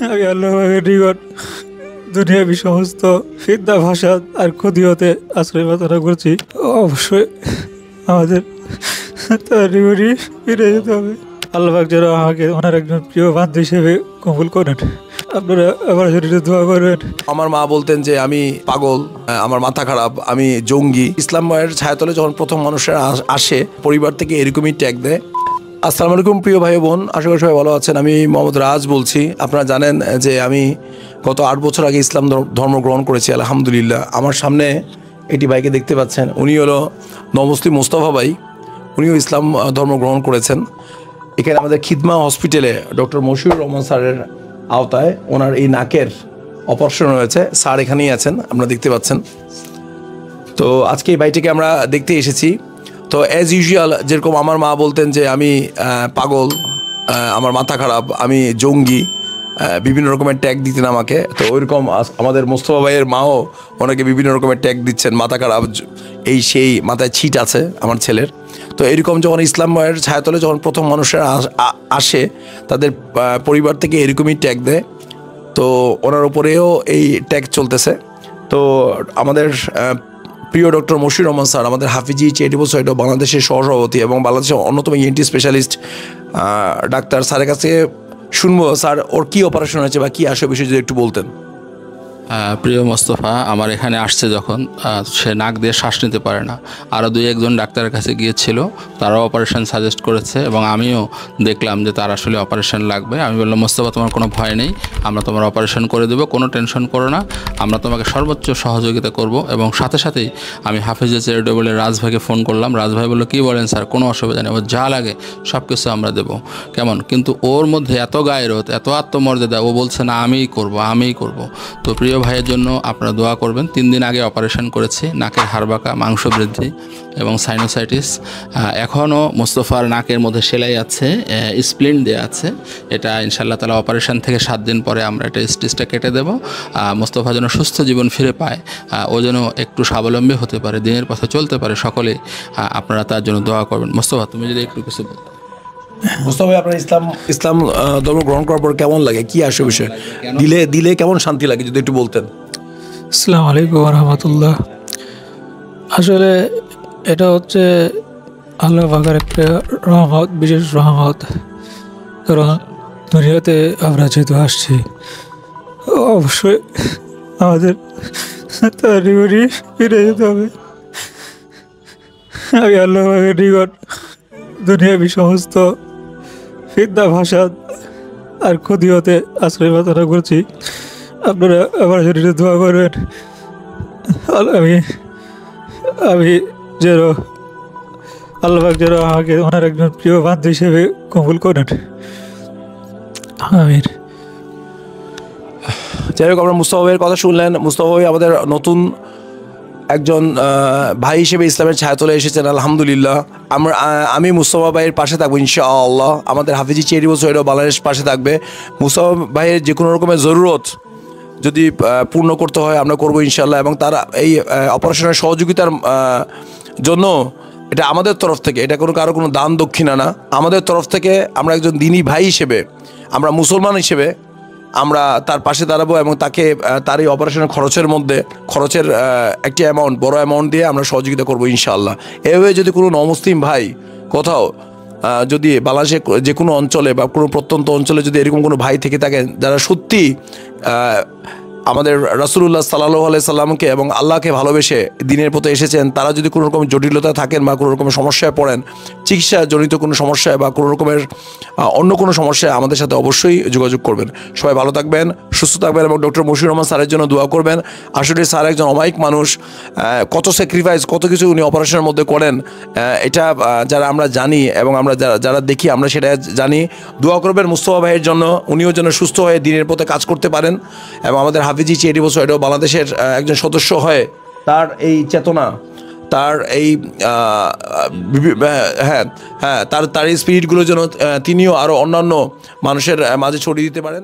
আমি আল্লাহর নিকট দুনিয়াবি সমস্ত ফিতনা ফাসাদ আর ক্ষতি হতে আশ্রয় প্রার্থনা করছি। অবশ্যই আমাদের তার নিকটই ফিরে যেতে হবে। আল্লাহ পাক যেন আমাকে ওনার একজন প্রিয় বান্ধব হিসেবে কবুল করেন। আপনারা আমার শরীরে দোয়া করবেন। আমার মা বলতেন যে আমি পাগল, আমার মাথা খারাপ, আমি জঙ্গি। ইসলামের ছায়াতলে যখন প্রথম মানুষেরা আসে, পরিবার থেকে এরকমই ট্যাগ দেয়। আসসালামু আলাইকুম প্রিয় ভাই বোন, আশা করি সবাই ভালো আছেন। আমি মোহাম্মদ রাজ বলছি। আপনারা জানেন যে আমি গত 8 বছর আগে ইসলাম ধর্ম গ্রহণ করেছি, আলহামদুলিল্লাহ। আমার সামনে এটি ভাইকে দেখতে পাচ্ছেন, উনি হলো নমুসলিম মোস্তফা ভাই। উনিও ইসলাম ধর্ম গ্রহণ করেছেন। এখানে আমাদের খিদমা হসপিটালে ডক্টর মশিউর রহমান স্যারের আওতায় ওনার এই নাকের অপারেশন হয়েছে। স্যার এখানেই আছেন, আপনারা দেখতে পাচ্ছেন। তো আজকে এই ভাইটিকে আমরা দেখতে এসেছি। তো অ্যাজ ইউজুয়াল যেরকম আমার মা বলতেন যে আমি পাগল, আমার মাথা খারাপ, আমি জঙ্গি, বিভিন্ন রকমের ট্যাগ দিতেন আমাকে। তো ওইরকম আমাদের মোস্তফা ভাইয়ের মাও ওনাকে বিভিন্ন রকমের ট্যাগ দিচ্ছেন, মাথা খারাপ, এই সেই, মাথায় ছিট আছে আমার ছেলের। তো এরকম যখন ইসলামের ছায়াতলে যখন প্রথম মানুষেরা আসে, তাদের পরিবার থেকে এরকমই ট্যাগ দেয়। তো ওনার উপরেও এই ট্যাগ চলতেছে। তো আমাদের প্রিয় ডক্টর মশিউর রহমান স্যার, আমাদের হাফিজি চ্যারিটেবল সোসাইটি বাংলাদেশের সহসভাপতি এবং বাংলাদেশের অন্যতম ইএনটি স্পেশালিস্ট ডাক্তার, স্যারের কাছে শুনবো স্যার ওর কী অপারেশন হয়েছে বা কী আসে বিষয়ে যদি একটু বলতেন। প্রিয় মোস্তফা আমার এখানে আসছে যখন, সে নাক দিয়ে শ্বাস নিতে পারে না। আরও 2-1 ডাক্তারের কাছে গিয়েছিল, তারাও অপারেশন সাজেস্ট করেছে এবং আমিও দেখলাম যে তার আসলে অপারেশন লাগবে। আমি বললাম, মোস্তফা তোমার কোনো ভয় নেই, আমরা তোমার অপারেশন করে দেবো, কোনো টেনশন করো না, আমরা তোমাকে সর্বোচ্চ সহযোগিতা করব। এবং সাথে সাথেই আমি হাফিজে চ্যারিটেবলের রাজভাইকে ফোন করলাম। রাজভাই বললো, কী বলেন স্যার, কোনো অসুবিধা নেই, ওর যা লাগে সব কিছু আমরা দেবো। কেমন, কিন্তু ওর মধ্যে এত গায়রত, এত আত্মমর্যাদা, ও বলছে না আমিই করব। তো প্রিয় ভাইয়ের জন্য আপনারা দোয়া করবেন। 3 দিন আগে অপারেশন করেছি, নাকের হাড়বাঁকা, মাংস বৃদ্ধি এবং সাইনোসাইটিস। এখনও মোস্তফার নাকের মধ্যে সেলাই আছে, স্প্লিন্ট দেওয়া আছে। এটা ইনশাআল্লাহ তাআলা অপারেশন থেকে 7 দিন পরে আমরা এটা স্টিচটা কেটে দেবো। মোস্তফা যেন সুস্থ জীবন ফিরে পায়, ও যেন একটু স্বাবলম্বী হতে পারে, দিনের পথে চলতে পারে। সকলেই আপনারা তার জন্য দোয়া করবেন। মোস্তফা, তুমি যদি একটু কিছু বলতে। মোস্তফা ভাই, আপনার ইসলাম ধর্ম গ্রহণ করার পর কেমন লাগে, কি আসে বিষয়, দিলে কেমন শান্তি লাগে যদি একটু বলতেন। আসসালামু আলাইকুম রহমতুল্লাহ। আসলে এটা হচ্ছে আল্লাহ পাকের একটা রহমত, বিশেষ রহমত। কারণ দুনিয়াতে আমরা যেহেতু আসছি, অবশ্যই আমাদের তার নিকটই ফিরে যেতে হবে। আমি আল্লাহ পাকের নিকট দুনিয়াবি সমস্ত ফিতনা ফাসাদ আর ক্ষতি হতে আশ্রয় প্রার্থনা করছি। আপনারা আমার শরীরে দোয়া করবেন। আমি যেন আল্লাহ পাক যেন আমাকে ওনার একজন প্রিয় বান্ধব হিসেবে কবুল করেন। আমিন। যাই হোক, আমরা মুস্তফা ভাইয়ের কথা শুনলেন। মুস্তফা ভাই আমাদের নতুন একজন ভাই হিসেবে ইসলামের ছায়াতলে এসেছেন, আলহামদুলিল্লাহ। আমি মুস্তফা ভাইয়ের পাশে থাকবো ইনশাআল্লাহ। আমাদের হাফিজি চ্যারিটেবল সোসাইটি বাংলাদেশ পাশে থাকবে। মুস্তফা ভাইয়ের যে কোনো রকমের জরুরত যদি পূর্ণ করতে হয় আমরা করবো ইনশাআল্লাহ। এবং তারা এই অপারেশনের সহযোগিতার জন্য এটা আমাদের তরফ থেকে, এটা কারো কোনো দান দক্ষিণা না, আমাদের তরফ থেকে আমরা একজন দিনী ভাই হিসেবে, আমরা মুসলমান হিসেবে আমরা তার পাশে দাঁড়াবো এবং তাকে তার এই অপারেশনের খরচের একটি অ্যামাউন্ট, বড় অ্যামাউন্ট দিয়ে আমরা সহযোগিতা করবো ইনশাআল্লাহ। এভাবে যদি কোনো নমুসলিম ভাই কোথাও যদি বাংলাদেশে যে কোনো অঞ্চলে বা কোনো প্রত্যন্ত অঞ্চলে যদি এরকম কোনো ভাই থেকে থাকেন যারা সত্যি আমাদের রাসূলুল্লাহ সাল্লাল্লাহু আলাইহি সাল্লামকে এবং আল্লাহকে ভালোবেসে দিনের পথে এসেছেন, তারা যদি কোনো রকম জটিলতা থাকেন বা কোনো রকমের সমস্যায় পড়েন, চিকিৎসাজনিত কোনো সমস্যায় বা কোনো রকমের অন্য কোনো সমস্যায়, আমাদের সাথে অবশ্যই যোগাযোগ করবেন। সবাই ভালো থাকবেন, সুস্থ থাকবেন এবং ডক্টর মশিউর রহমান স্যারের জন্য দোয়া করবেন। আসলে স্যার একজন অমায়িক মানুষ, কত স্যাক্রিফাইস, কত কিছু উনি অপারেশনের মধ্যে করেন, এটা যারা আমরা জানি এবং আমরা যারা দেখি আমরা সেটা জানি। দোয়া করবেন মুস্তফা ভাইয়ের জন্য, উনিও যেন সুস্থ হয়ে দিনের পথে কাজ করতে পারেন এবং আমাদের হাফিজি চ্যারিটেবল সোসাইটি বাংলাদেশের একজন সদস্য হয়ে তার এই চেতনা, তার এই তার এই স্পিরিটগুলো যেন তিনিও আরও অন্যান্য মানুষের মাঝে ছড়িয়ে দিতে পারেন।